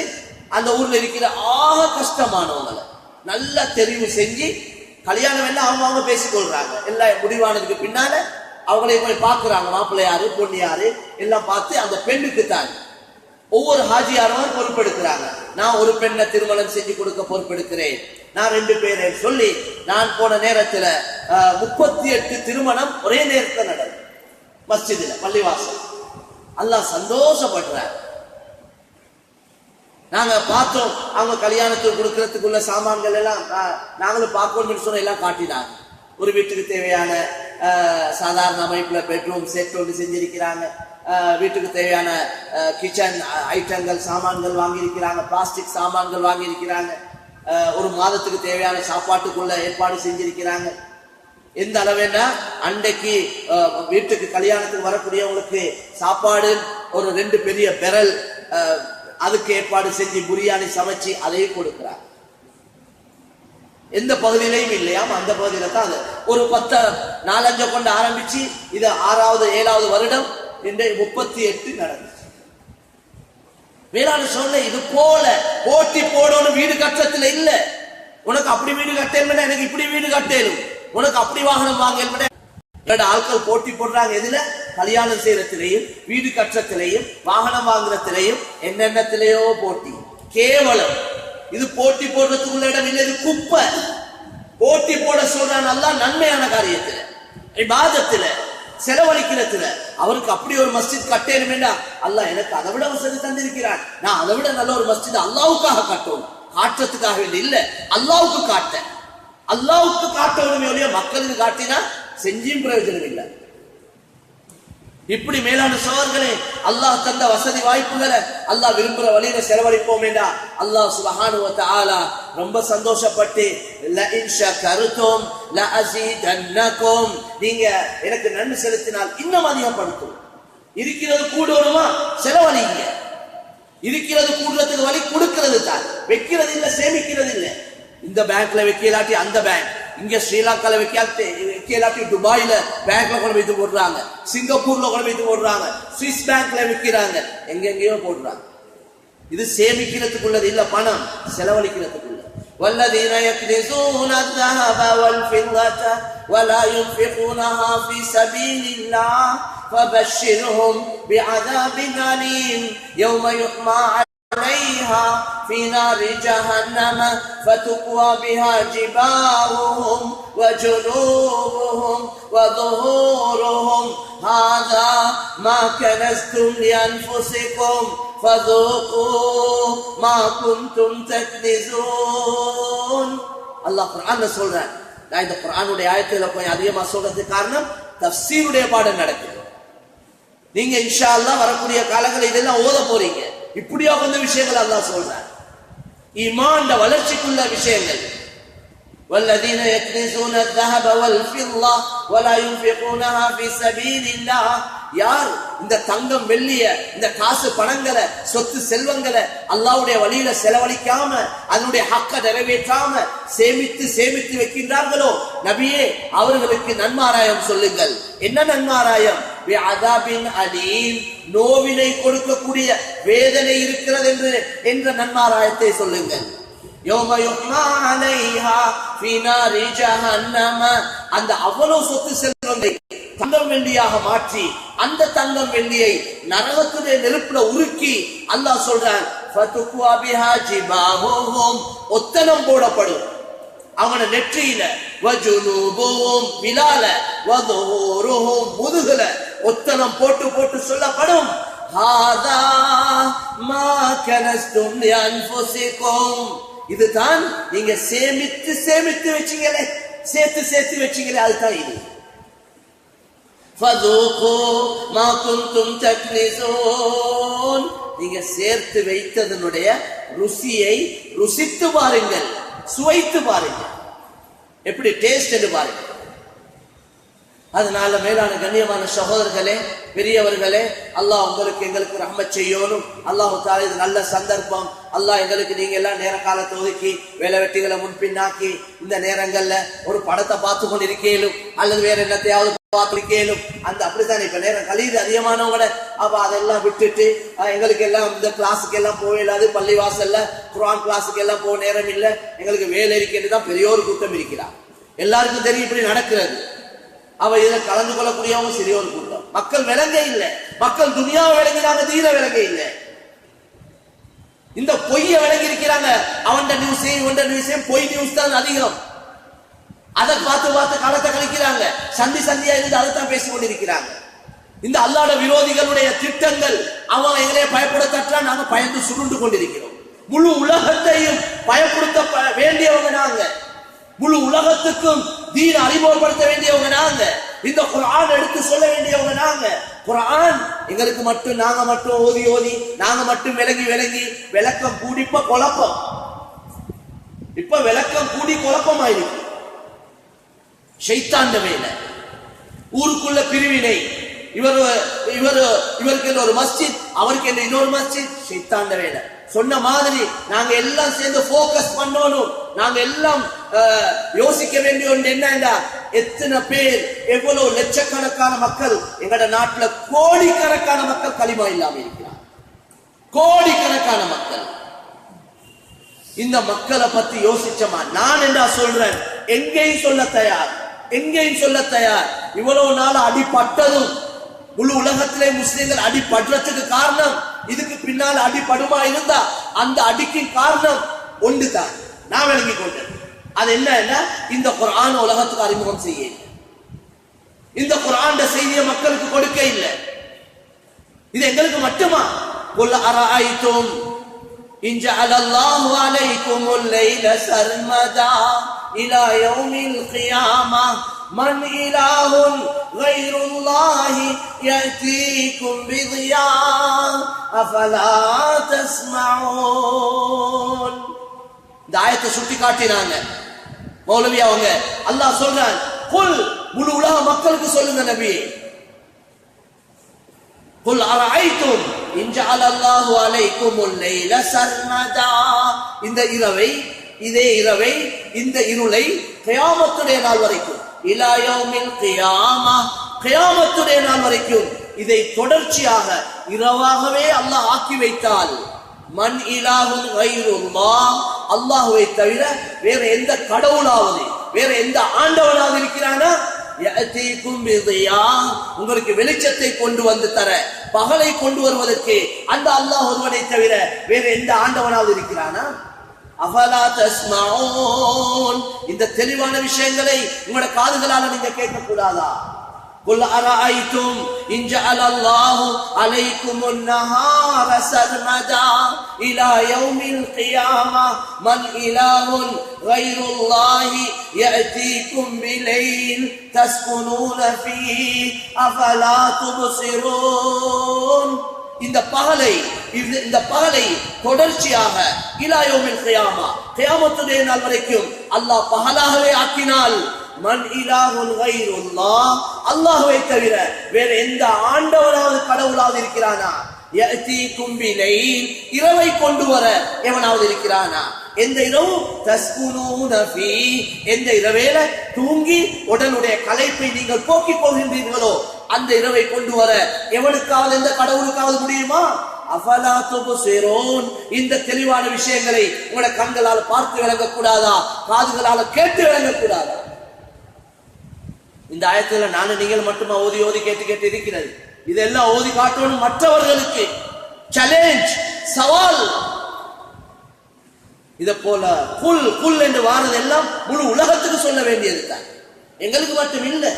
அந்த ஊர்ல இருக்கிற ஆக கஷ்டமானவங்களை நல்லா தெரிவு செஞ்சு கல்யாணம் எல்லாம் அவங்க பேசிக்கொள்றாங்க. எல்லாம் முடிவானதுக்கு பின்னால அவங்களே போய் பார்க்கிறாங்க, மாப்பிள்ளை யாரு பொண்ணு யாரு எல்லாம் பார்த்து அந்த பெண்ணுக்கு தான் ஒவ்வொரு ஹாஜியாரும் பொறுப்பெடுக்கிறாங்க. நான் ஒரு பெண்ணை திருமணம் செஞ்சு கொடுக்க பொறுப்பெடுக்கிறேன், நான் 2 பேரை சொல்லி நான் போன நேரத்துல 38 திருமணம் ஒரே நேரத்தில் நடக்கும் மஸ்ஜிதுல, பள்ளிவாசல். அல்லாஹ் சந்தோஷப்படுறார். நாங்க பார்த்தோம், அவங்க கல்யாணத்துக்கு கொடுக்கறதுக்குள்ள சாமான்கள் எல்லாம் நாங்களும் பார்க்கணும்னு சொன்ன எல்லாம் காட்டினாங்க. ஒரு வீட்டுக்கு தேவையான சாதாரண அமைப்புல பெட்ரூம் செட் ஒன்று செஞ்சிருக்கிறாங்க, வீட்டுக்கு தேவையான கிச்சன் ஐட்டங்கள் சாமான்கள் வாங்கியிருக்கிறாங்க, பிளாஸ்டிக் சாமான்கள் வாங்கியிருக்கிறாங்க, ஒரு மாதத்துக்கு தேவையான சாப்பாட்டுக்குள்ள ஏற்பாடு செஞ்சிருக்கிறாங்க. எந்த அளவுன்னா அன்றைக்கு வீட்டுக்கு கல்யாணத்துக்கு வரக்கூடியவங்களுக்கு சாப்பாடு ஒரு 2 பெரிய பெரல் அதுக்கு ஏற்பாடு செஞ்சு பிரியாணி சமைச்சு அதையும் கொடுக்கிறார். எந்த பகுதியிலையும் இல்லையாம், அந்த பகுதியில தான் அது ஒரு 4-5 கொண்டு ஆரம்பிச்சு இது 6வது 7வது வருடம் என்று 38 நடந்துச்சு. வேளாண் சொல்ல இது போல போட்டி போடணும். வீடு கட்டத்துல இல்ல, உனக்கு அப்படி வீடு கட்டேன், எனக்கு இப்படி வீடு கட்டேலும், உனக்கு அப்படி வாகனம் வாங்க ஆட்கள் போட்டி போடுறாங்க. எதுல? கல்யாணம் செய்யறதுலையும் வீடு கட்டத்திலையும் வாகனம் வாங்குறதுலையும் என்னென்னத்திலேயோ போட்டி. கேவலம். இது போட்டி போடுறதுக்குள்ள இடம் இல்லை, இது குப்பை. போட்டி போட சொல்றான் அல்லாஹ் நன்மையான காரியத்துல, இபாதத்துல, செலவழிக்கிறதுல. அவருக்கு அப்படி ஒரு மஸ்ஜித் கட்டேனும் என்றா அல்லாஹ் எனக்கு அதை விட வசதி தந்திருக்கிறான், நான் அதை விட நல்ல ஒரு மஸ்ஜித் அல்லாவுக்காக கட்டணும், காட்டுறதுக்காக இல்ல, அல்லாவுக்கு காட்ட. அல்லாவுக்கு காட்டணும் இல்லையோ, மக்களுக்கு காட்டினா செஞ்சும் பிரயோஜனம் இல்லை. இப்படி மேலான சோழர்களே, அல்லாஹ் தந்த வசதி வாய்ப்புகளை அல்லாஹ் விரும்புற வழியில செலவழிப்போம் என்றா அல்லாஹ் சுப்ஹானஹு வ தஆலா ரொம்ப சந்தோஷப்பட்டு லஇன் ஷகர்தும் லஅஸீதன்னகும், நீங்க எனக்கு நன்றி செலுத்தினால் இன்னும் அதிகப்படுத்தும். இருக்கிறது கூடணுமா, செலவழிங்க. இருக்கிறது கூடுறதுக்கு வழி கொடுக்கிறது தான், வைக்கிறது இல்ல, சேமிக்கிறது இல்ல. இந்த பேங்க்ல வைக்கலாட்டி அந்த பேங்க், இங்க ஸ்ரீலங்கால வைக்கலாட்டி துபாயில பேங்க்ல கொண்டு வைத்து போடுறாங்க, சிங்கப்பூர்ல கொண்டு வைத்து போடுறாங்க, சுவிஸ் பேங்க்ல வைக்கிறாங்க, எங்கெங்கயோ போடுறாங்க. இது சேமிக்கிறதுக்குள்ளது இல்ல, பணம் செலவழிக்கிறதுக்குள்ள. والذين يكنزون الذهب والفضة ولا ينفقونها في سبيل الله فبشرهم بعذاب أليم يوم يحمى عليها في نار جهنم فتكوى بها جباههم وجنوبهم وظهورهم هذا ما كنزتم لأنفسكم فذوقوا ما كنتم تكنزون. அல்லாஹ் குர்ஆன்ல சொல்றான். நான் இந்த குர்ஆனுடைய ஆயத்துல கொஞ்சம் அதிகமா சொல்றதுக்கு காரணம் தஃப்சீருடைய பாடம் நடக்குது. நீங்க இன்ஷா அல்லாஹ் வரக்கூடிய காலங்களில் இதெல்லாம் ஓத போறீங்க. இப்படியா கொஞ்சம் விஷயங்கள் அல்லாஹ் சொல்றான். ஈமான் வளர்ச்சிக்குள்ள விஷயங்கள். والذين يكنزون الذهب والفضة ولا ينفقونها في سبيل الله. யார் இந்த தங்கம் வெள்ளிய இந்த காசு பணங்களை சொத்து செல்வங்களை அல்லாஹ்வுடைய வழியில செலவழிக்காம அதனுடைய ஹக்க நிறைவேற்றாம சேமித்து சேமித்து வைக்கின்றார்களோ நபியே அவர்களுக்கு நன்மாராயம் சொல்லுங்கள். என்ன நன்மாராயம்? பிஅதாபின் அலீம், நோவினை கொடுக்கக்கூடிய வேதனை இருக்கிறது என்ற நன்மாராயத்தை சொல்லுங்கள். யௌம யுஹ்மா அலைஹா ஃபீ நாரி ஜஹன்னம, அந்த அவ்வளவு சொத்து செல்வங்களை தங்கம் வெள்ளியாக மாற்றி அந்த தங்கம் வெள்ளியை நரகத்துடைய நெருப்புல உருக்கி அல்லாஹ் சொல்றான் ஃபதுக்வா பிஹா ஜிபாஹும், ஒத்தனம் போடப்படும் அவன நெற்றியில, வஜுனூபுஹும் விலால, வதுஹூருஹும் முதுகுல ஒத்தனம் போட்டு போட்டு சொல்லப்படும். ஹாதா மா கனஸ்தும் லிஅன்ஃபுசிக்கும், இதுதான் நீங்க சேமித்து சேமித்து வச்சீங்களே, சேர்த்து சேர்த்து வச்சீங்களே, அதுதான் இது. ஃபதூகு மா குன்தும் தக்னிசூன், நீங்க சேர்த்து வைத்ததனுடைய ருசியை ருசித்து பாருங்கள், சுவைத்து பாருங்கள், எப்படி டேஸ்ட் என்று பாருங்கள். அதனால மேலான கண்ணியமான சகோதரர்களே, பெரியவர்களே, அல்லாஹ் உங்களுக்கு எங்களுக்கு ரஹ்மத் செய்யணும். அல்லாஹ் தஆலா இது நல்ல சந்தர்ப்பம். அல்லாஹ் எங்களுக்கு நீங்க எல்லாம் நேர காலத்தை ஒதுக்கி வேலை வெட்டிகளை முன்பின்னாக்கி இந்த நேரங்கள்ல ஒரு படத்தை பார்த்து கொண்டு இருக்கேனும் அல்லது வேற என்னத்தையாவது பார்த்து இருக்கேனும், அந்த அப்படித்தான் இப்ப நேரம் கழியுது அதிகமானவங்கள. அப்ப அதெல்லாம் விட்டுட்டு எங்களுக்கு எல்லாம் இந்த கிளாஸுக்கு எல்லாம் போக இல்லாது, பள்ளிவாசல்ல குர்ஆன் கிளாஸுக்கு எல்லாம் போக நேரம் இல்லை, எங்களுக்கு வேலை இருக்கிறது தான் பெரிய ஒரு கூட்டம் இருக்கிறார். எல்லாருக்கும் தெரியும் இப்படி நடக்கிறது. அவ இதுல கலந்து கொள்ளக்கூடியவங்க சிறிய ஒரு கூட்டம். மக்கள் விளங்க இல்லை, மக்கள் துனியாவை விளங்கினாங்க, தீன விளங்க இல்லை. இந்த பொய்ய விளங்கி இருக்கிறாங்க. அவன் நியூஸையும் பொய் நியூஸ் தான் அதிகம். அதை பார்த்து பார்த்து காலத்தை கழிக்கிறாங்க. சந்தியா இருந்து அதைத்தான் பேசிக் கொண்டிருக்கிறாங்க. இந்த அல்லாஹ்வுடைய விரோதிகளுடைய திட்டங்கள், அவன் எங்களே பயப்பட தட்டான், நாங்க பயந்து சுருண்டு கொண்டிருக்கிறோம். முழு உலகத்தையும் பயப்படுத்த வேண்டியவங்க நாங்க, முழு உலகத்துக்கும் தீன அறிமுகப்படுத்த வேண்டியவங்க நாங்க, இந்த குர்ஆன் எடுத்து சொல்ல வேண்டியவங்க நாங்க. குர்ஆன் எங்களுக்கு மட்டும் நாங்க மட்டும் ஓதி நாங்க மட்டும் விளங்கி விளக்கம் கூடி இப்ப குழப்பம், இப்ப விளக்கம் கூடி குழப்பமாயிருக்கு. ஷைத்தான்ட வேலை, ஊருக்குள்ள பிரிவினை, இவருக்கு ஒரு மஸ்ஜித், அவருக்கு இன்னொரு மஸ்ஜித், ஷைத்தான்ட வேலை. சொன்ன மாதிரி நாங்க எல்லாம் சேர்ந்து போக்கஸ் பண்ணணும். நாங்க எல்லாம் யோசிக்க வேண்டிய ஒன்று என்னன்னா, எத்தனை பேர், எவ்வளவு லட்சக்கணக்கான மக்கள் எங்கட நாட்டுல, கோடிக்கணக்கான மக்கள் களிமா இல்லாம இருக்கிறார், கோடிக்கணக்கான மக்கள். இந்த மக்களை பத்தி யோசிச்சமா? நான் என்ன சொல்றேன், எங்கேயும் சொல்ல தயார். இவ்வளவு நாள் அடிபட்டதும், முழு உலகத்திலே முஸ்லிம்கள் அடிபடுறதுக்கு காரணம், இதுக்கு பின்னால் அடிபடுமா இருந்தா அந்த அடிக்கு காரணம் ஒன்றுதான், நான் விளங்கி கொண்டேன். அது என்ன? இந்த குர்ஆன் உலகத்துக்கு அறிமுகம் செய்ய, இந்த குர்ஆன் செய்தியை மக்களுக்கு கொடுக்க இல்லை. இது எங்களுக்கு மட்டுமா? குல் அரஐதும் இன் ஜஅலல்லாஹு அலைக்குமுல் லைல சர்மதா இலா யௌமில் கியாமஹ் மன் இலாஹுன் கைருல்லாஹி யஅதீக்கும் பிதியா அஃபலா தஸ்மஊன். இந்த ஆயத்தை சுட்டி காட்டினாங்க மௌலவி அவங்க. அல்லாஹ் சொல்றான், குல், முழு உலக மக்களுக்கு சொல்லுங்க நபி, குல் அரஐதும் இன் ஜஅலல்லாஹு அலைக்குமுல் லைல சர்மதா, இதே இரவை இந்த இருளை கியாமத்துடைய நாள் வரைக்கும், இலா யௌமில் கியாமஹ், கியாமத்துடைய நாள் வரைக்கும் இதை தொடர்ச்சியாக இரவாகவே அல்லாஹ் ஆக்கி வைத்தால், மன் இலாஹுன் கைருல்லாஹ், அல்லாஹ்வை தவிர வேற எந்த கடவுளாவது வேற எந்த ஆண்டவனாவது இருக்கிறானா? யஅதீகும் பிதியா, உங்களுக்கு வெளிச்சத்தை கொண்டு வந்து தர, பகலை கொண்டு வருவதற்கு அந்த அல்லாஹ் ஒருவனை தவிர வேற எந்த ஆண்டவனாவது இருக்கிறானா? அஃபலா தஸ்மஊன், இந்த தெளிவான விஷயங்களை உங்களோட காதுகளால நீங்க கேட்க கூடாதா? குல் அரஐதும் இன் ஜஅலல்லாஹு அலைக்குமுன் நஹார சர்மதா இலா யௌமில் கியாமா மன் இலாஹுன் கைருல்லாஹி யஅதீகும் பிலைல் தஸ்குனூன ஃபீஹி அஃபலா துப்சிரூன். இந்த பகலை தொடர்ச்சியாக இலா யௌமில் கியாமா, கியாமத்துடைய நாள் வரைக்கும் அல்லாஹ் பகலாகவே ஆக்கினால், மன் இலாஹுன் கைருல்லாஹ், அல்லாஹ்வை தவிர வேற எந்த ஆண்டவனாவது கடவுளாவது இருக்கிறானா? யஅதீகும் பிலைல், இரவை கொண்டு வர எவனாவது இருக்கிறானா? எந்த இரவு? தஸ்குனூன ஃபீ, எந்த இரவேல தூங்கி உடலுடைய களைப்பை நீங்கள் போக்கிக் கொள்கின்றீர்களோ அந்த இரவை கொண்டு வர எவனுக்காவது எந்த கடவுளுக்காவது முடியுமா? அஃபலா துப்சிரூன், இந்த தெளிவான விஷயங்களை உங்களோட கண்களால் பார்த்து விளங்கக்கூடாதா? காதுகளால கேட்டு விளங்கக்கூடாதா? இந்த ஆயத்துல நானும் நீங்கள் மட்டுமா ஓதி ஓதி கேட்டு கேட்டு இருக்கிறது? இதெல்லாம் ஓதி காட்டணும் மற்றவர்களுக்கு. சேலஞ்ச், சவால். இத போல குல் என்று வாரது எல்லாம் முழு உலகத்துக்கு சொல்ல வேண்டியது தான், எங்களுக்கு மட்டும் இல்லை.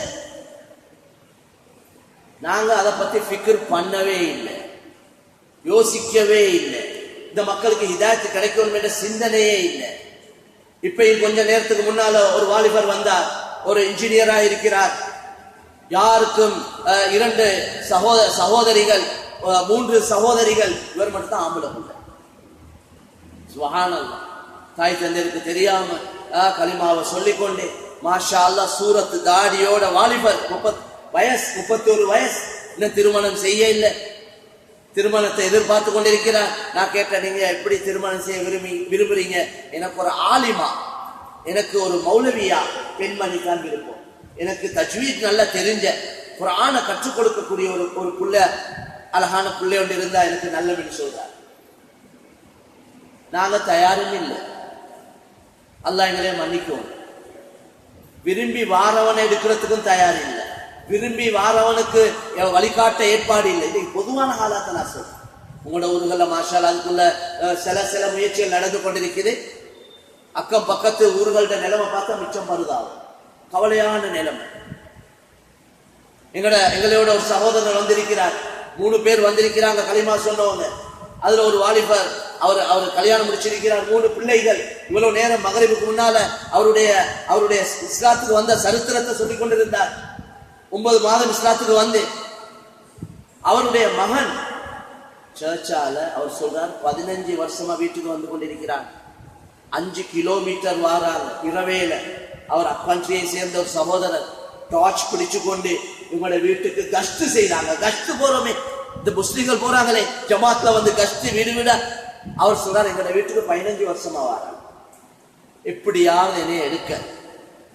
நாங்க அதை பத்தி ஃபிக்ர் பண்ணவே இல்லை, யோசிக்கவே இல்லை. இந்த மக்களுக்கு ஹிதாயத்து கிடைக்கும் என்ற சிந்தனையே இல்லை. இப்ப கொஞ்ச நேரத்துக்கு முன்னால ஒரு வாலிபர் வந்தார், ஒரு இன்ஜினியரா இருக்கிறார். யாருக்கும் 2 சகோதரிகள், 3 சகோதரிகள், இவர் மட்டும் தான் ஆம்பளை பிள்ளை. சுப்ஹானல்லாஹ். தாய் தந்தையருக்கு தெரியாம கலிமாவை சொல்லிக்கொண்டு மாஷா அல்லாஹ் சூரத்து தாடியோட வாலிபர், 31 வயசு, இன்னும் திருமணம் செய்ய இல்லை. திருமணத்தை எதிர்பார்த்து கொண்டிருக்கிறார். நான் கேட்டேன், நீங்க எப்படி திருமணம் செய்ய விரும்புறீங்க? எனக்கு ஒரு ஆலிமா, எனக்கு ஒரு மௌலவியா பெண்மணி தான் விருப்பம். எனக்கு தஜ்வீத் நல்லா தெரிஞ்ச, குர்ஆனை கற்றுக் கொடுக்கக்கூடிய ஒரு புள்ள, அழகான புள்ளை ஒன்று இருந்தா எனக்கு நல்லதுன்னு சொல்றார். நாங்க தயாரும் இல்லை. அல்லாஹ் எங்களே மன்னிக்கும். விரும்பி வாரவனை எடுக்கிறதுக்கும் தயார் இல்லை, விரும்பி வாரவனுக்கு வழிகாட்ட ஏற்பாடு இல்லை. இது பொதுவான காலத்தை நான் சொல்றேன். உங்களோட ஊர்கள மாஷால் அதுக்குள்ள சில முயற்சிகள் நடந்து கொண்டிருக்குது. அக்கம் பக்கத்து ஊர்களோட நிலைமை பார்த்தா மிச்சம் பருதாகும், கவலையான நிலைமை. எங்களோட ஒரு சகோதரர் வந்திருக்கிறார், 3 பேர் வந்திருக்கிறாங்க கலிமா சொன்னவங்க. அதுல ஒரு வாலிபர், அவர் கல்யாணம் முடிச்சிருக்கிறார், 3 பிள்ளைகள். இவ்வளவு நேரம் மகரிபுக்கு முன்னால அவருடைய இஸ்லாத்துக்கு வந்த சரித்திரத்தை சொல்லிக் கொண்டிருந்தார். 9 மாதம் இஸ்லாத்துக்கு வந்து அவருடைய மகன் சர்ச்சால அவர் சொல்றார், 15 வருஷமா வீட்டுக்கு வந்து கொண்டிருக்கிறார். 5 கிலோமீட்டர் வாராங்க இரவேல. அவர் அக்கன்ட்ரியை சேர்ந்த ஒரு சகோதரர் டார்ச் பிடிச்சு கொண்டு இவங்களோட வீட்டுக்கு கஷ்டு செய்தாங்க. கஷ்டு போறோமே, இந்த முஸ்லிம்கள் போறாங்களே ஜமாத்ல வந்து கஷ்டு வீடு விட. அவர் சொல்றார், எங்களோட வீட்டுக்கு 15 வருஷமா வாராங்க, எப்படியாவது என்னைய எடுக்க.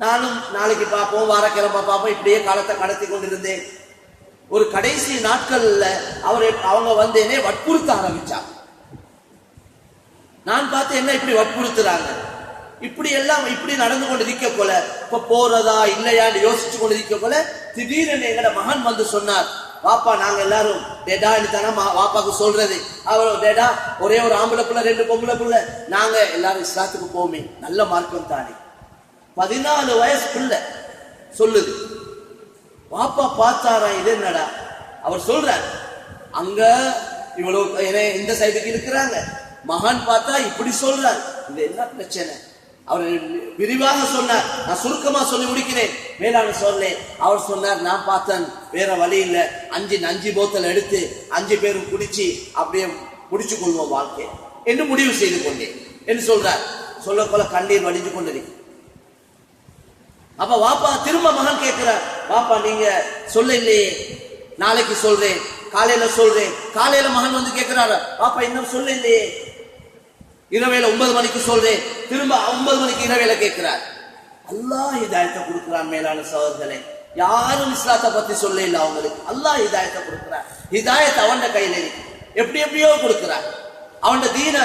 நானும் நாளைக்கு பார்ப்போம், வாரக்கிழமை பார்ப்போம், இப்படியே காலத்தை கடத்தி கொண்டிருந்தேன். ஒரு கடைசி நாட்கள்ல அவங்க வந்து என்னை வற்புறுத்த ஆரம்பிச்சாங்க. நான் பார்த்து என்ன இப்படி வற்புறுத்துறாங்க, இப்படி நடந்து கொண்டு இருக்க போல, இப்ப போறதா இல்லையான்னு யோசிச்சு கொண்டு இருக்க போல திடீரென எங்களோட மகன் வந்து சொன்னார், வாப்பா நாங்க எல்லாரும் டேடா தானே வாப்பாக்கு சொல்றது. அவர் டேடா ஒரே ஒரு ஆம்பளை பிள்ளை 2 பொம்பளை பிள்ளை, நாங்க எல்லாரும் இஸ்லாத்துக்கு போமே, நல்ல மார்க்கம் தானே. 14 வயசு பிள்ளை சொல்லுது. வாப்பா பார்த்தாரா, இது என்னடா? அவர் சொல்றார், அங்க இவ்வளவு இந்த சைடுக்கு இருக்கிறாங்க. மகன் பார்த்தா இப்படி சொல்றார், இது என்ன பிரச்சனை? அவர் விரிவாக சொன்னார், நான் சுருக்கமா சொல்லி முடிக்கிறேன், மேலான சொல்லேன். அவர் சொன்னார், நான் பார்த்தேன், வேற வழி இல்லை, 5 போத்தல் எடுத்து 5 பேரும் குடிச்சு அப்படியே முடிச்சு கொள்வோம் வாழ்க்கை என்று முடிவு செய்து கொண்டேன் என்று சொல்றார். சொல்ல போல கண்ணீர் வடிஞ்சு கொண்டிருக்கு. அப்ப வாப்பா திரும்ப மகன் கேட்கிறார், வாப்பா நீங்க சொல்ல இல்லையே, நாளைக்கு சொல்றேன், காலையில சொல்றேன். காலையில மகன் வந்து கேட்கிறாரு, பாப்பா இன்னும் சொல்ல இல்லையே, இரவேல 9 மணிக்கு சொல்றேன், திரும்ப 9 மணிக்கு இரவேல கேட்கிறார். அல்லாஹ் ஹிதாயத்தை கொடுக்கிறான். மேலான சகோதரர்களே, யாரும் இஸ்லாத்தை பத்தி சொல்ல இல்லை அவங்களுக்கு. அல்லாஹ் ஹிதாயத்தை கொடுக்கிறார். ஹிதாயத் அவன் கையில இருக்கு, எப்படியோ கொடுக்கிறார். அவன் தீன,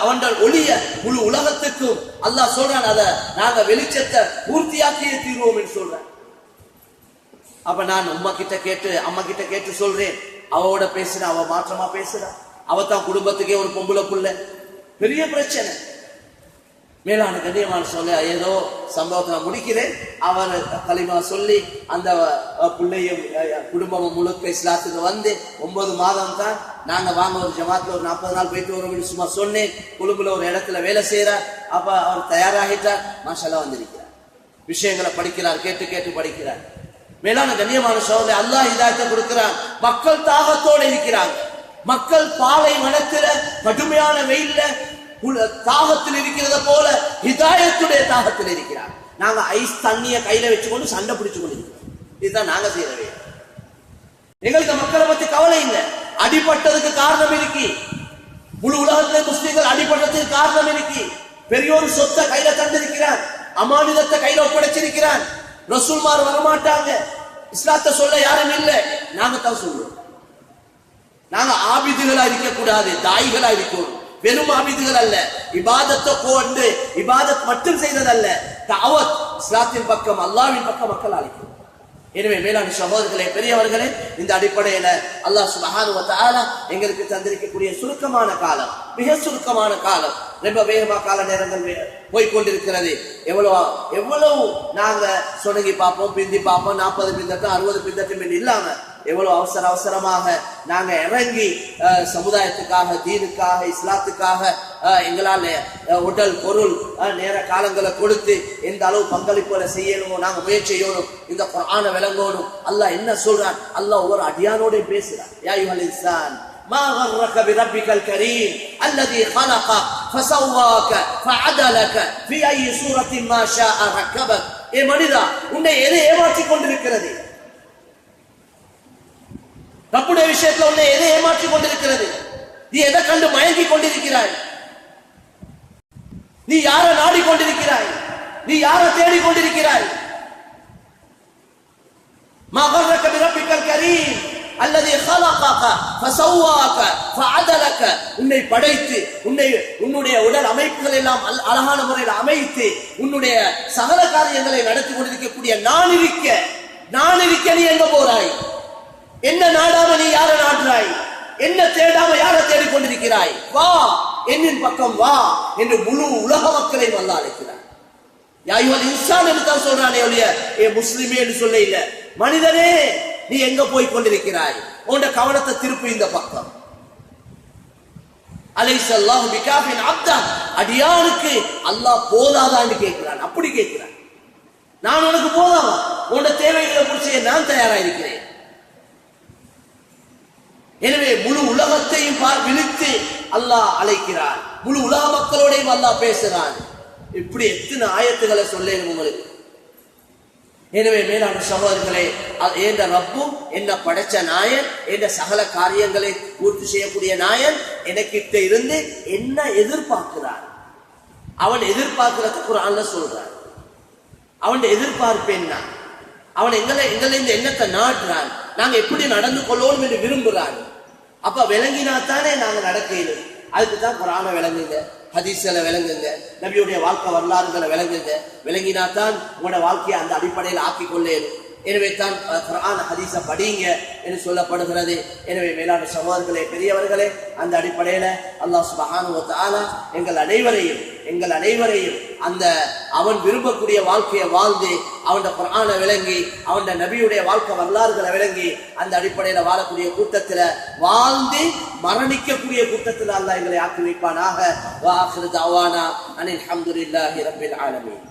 அவன் ஒளிய முழு உலகத்துக்கும் அல்லாஹ் சொல்றான், அத நாங்க வெளிச்சத்தை பூர்த்தியாக்கியே தீர்வோம் என்று சொல்றான். அப்ப நான் அம்மா கிட்ட கேட்டு சொல்றேன், அவளோட பேசுற, அவ மாற்றமா பேசுறா, அவதான் குடும்பத்துக்கே ஒரு பொம்பளை புள்ள, பெரிய பிரச்சனை. மேலான கண்ணியமான சொல்ல ஏதோ சம்பவத்தை நான் முடிக்கிறேன். அவர் களிமா சொல்லி அந்த பிள்ளையும் குடும்பமும் முழுக்க இஸ்லாத்துக்கு வந்து 9 மாதம் தான். நாங்க வாங்க ஒரு ஜமாத்துல ஒரு 40 நாள் போயிட்டு வரோம் சும்மா சொன்னேன். கொழும்புல ஒரு இடத்துல வேலை செய்யறார். அப்ப அவர் தயாராகிட்டார். மாஷால்லா வந்திருக்கிறார், விஷயங்களை படிக்கிறார், கேட்டு படிக்கிறார். மேலான கண்ணியமான சோதனை அல்லாஹ் ஹிதாயத்தை கொடுக்கிறார். மக்கள் தாகத்தோடு இருக்கிறாங்க. மக்கள் பாலை மனத்தில கடுமையான வெயில்ல தாகத்தில் இருக்கிறத போல ஹிதாயத்துடைய தாகத்தில் இருக்கிறார். நாங்க ஐஸ் தண்ணிய கையில வச்சுக்கொண்டு சண்டை பிடிச்சு கொண்டு இருக்கிறோம். இதுதான் நாங்க செய்யறவே. எங்களுக்கு மக்களை பத்தி கவலை இல்லை. அடிபட்டதுக்கு காரணம் இருக்கு. முழு உலகத்திலே முஸ்லிம்கள் அடிபட்டதுக்கு காரணம் இருக்கு. பெரியோர் சொத்தை கையில தந்திருக்கிறான், அமானிதத்தை கையில ஒப்படைச்சிருக்கிறான். ரசூல்மார் வரமாட்டாங்க, இஸ்லாத்தை சொல்ல யாரும் இல்லை. நாங்க தான் சொல்லுவோம். நாங்க ஆபிதுகளா இருக்க கூடாது, தாய்களா இருக்கணும். வெறும் ஆபிதுகள் அல்ல, இபாதத்தை கொண்டு இபாதத் மட்டும் செய்ததல்ல, தாவத் இஸ்லாத்தின் பக்கம் அல்லாஹ்வின் பக்கம் மக்கள் அழைக்கும். எனவே மேலான சகோதரர்களே, பெரியவர்களே, இந்த அடிப்படையில அல்லாஹ் சுப்ஹானஹு வ தஆலா எங்களுக்கு தந்திருக்கக்கூடிய சுருக்கமான காலம், மிக சுருக்கமான காலம், ரொம்ப வேகமா கால நேரங்கள் போய்கொண்டிருக்கிறது. எவ்வளவு நாங்க சொனங்கி பார்ப்போம், பிந்தி பார்ப்போம், 40 பிந்தட்டும் 60 பிந்தட்டும் இல்லாம எவ்வளவு அவசரமாக நாங்க இறங்கி சமுதாயத்துக்காக, தீனுக்காக, இஸ்லாத்துக்காக எங்களால் உடல் பொருள் நேர காலங்களை கொடுத்து எந்த அளவு பங்களிப்புகளை செய்யணுமோ நாங்க முயற்சி செய்யணும். இந்த குர்ஆனை விளங்கணும். அல்லாஹ் என்ன சொல்றான்? அல்லாஹ் ஒவ்வொரு அடியானோட பேசுறான். யா அய்யுஹல் இன்சான் ما غرك بربك الكريم الذي خلقك فسواك فعدلك في أي صورة ما شاء ركبك. ஏ மனிதா, உன்னை எதை ஏமாற்றிக் கொண்டிருக்கிறது? ரப்புடைய விஷயத்துல உன்னை எதை ஏமாற்றிக் கொண்டிருக்கிறது? நீ எதை கண்டு மயங்கி கொண்டிருக்கிறாய்? நீ யாரை நாடிக்கொண்டிருக்கிறாய்? நீ யாரை தேடிக் கொண்டிருக்கிறாய்? ما غرك بربك الكريم الذي خلقك فسواك فعدلك. உன்னை படைத்து உன்னுடைய உடல் அமைப்புகள் எல்லாம் அழகான முறையில் அமைத்து உன்னுடைய சகல காரியங்களை நடத்தி கொண்டிருக்கக்கூடிய நான் இருக்க நீ எங்க போறாய்? என்ன நாடாம நீ யாரை நாடுறாய்? என்ன தேடாம யாரை தேடிக்கொண்டிருக்கிறாய்? வா, என்னின் பக்கம் வா என்று முழு உலக மக்களை அல்லாஹ் அழைக்கிறார். யா அய்யுஹல் இன்சான் என்று தான் சொல்றானே ஒழிய ஏ முஸ்லிமே என்று சொல்ல இல்ல. மனிதனே, நீ எங்க போய் கொண்டிருக்கிறாய்? உன்ட கவனத்தை திருப்பி இந்த பக்கம். அலைஹிஸ்ஸலாஹு பிகாஃபின் அப்தா, அடியானுக்கு அல்லாஹ் போதாதான்னு கேட்கிறான். அப்படி கேட்கிறான். நான் உனக்கு போதாமா? உன்ட தேவைகளை முடிச்சு நான் தயாரா இருக்கிறேன். எனவே முழு உலகத்தையும் விழித்து அல்லாஹ் அழைக்கிறான். முழு உலக மக்களோடையும் அல்லாஹ் பேசுறான். இப்படி எத்தனை ஆயத்துக்களை சொல்லேன் உங்களுக்கு. எனவே மேலான சகோதரர்களே, என்ற ரப்பு, என்ன படைச்ச நாயன், என்ற சகல காரியங்களை பூர்த்தி செய்யக்கூடிய நாயன் எனக்கிட்ட இருந்து என்ன எதிர்பார்க்கிறான்? அவன் எதிர்பார்க்கிறது குர்ஆன்ல சொல்றான். அவன் எதிர்பார்ப்பு என்ன? அவன் எங்களை இந்த எண்ணத்தை நாட்டுறான். நாங்க எப்படி நடந்து கொள்ளணும் என்று விரும்புறான். அப்ப விளங்கினாத்தானே நாங்க நடக்கணும். அதுக்கு தான் குர்ஆனை விளங்குங்க, ஹதீஸ்களை விளங்குங்க, நபியுடைய வாழ்க்கை வரலாறுகளை விளங்குங்க. விளங்கினாத்தான் உங்களோட வாழ்க்கையை அந்த அடிப்படையில் ஆக்கிக் கொள்ளேன். எனவே தான் குர்ஆன் ஹதீஸ படிங்க என்று சொல்லப்படுகிறது. எனவே மேலான சகோதரர்களே, பெரியவர்களே, அந்த அடிப்படையில அல்லாஹ் சுப்ஹானஹு வ தஆலா எங்கள் அனைவரையும் அந்த அவன் விரும்பக்கூடிய வாழ்க்கையை வாழ்ந்து அவன் குர்ஆனை விளங்கி அவன் நபியுடைய வாழ்க்கை வரலாறுகளை விளங்கி அந்த அடிப்படையில வாழக்கூடிய கூட்டத்துல வாழ்ந்து மரணிக்கக்கூடிய கூட்டத்தில் அல்லாஹ் எங்களை ஆக்கி வைப்பானாக. வ ஆகிரு தஅவானா அனில் ஹம்துலில்லாஹி ரப்பில் ஆலமீன்.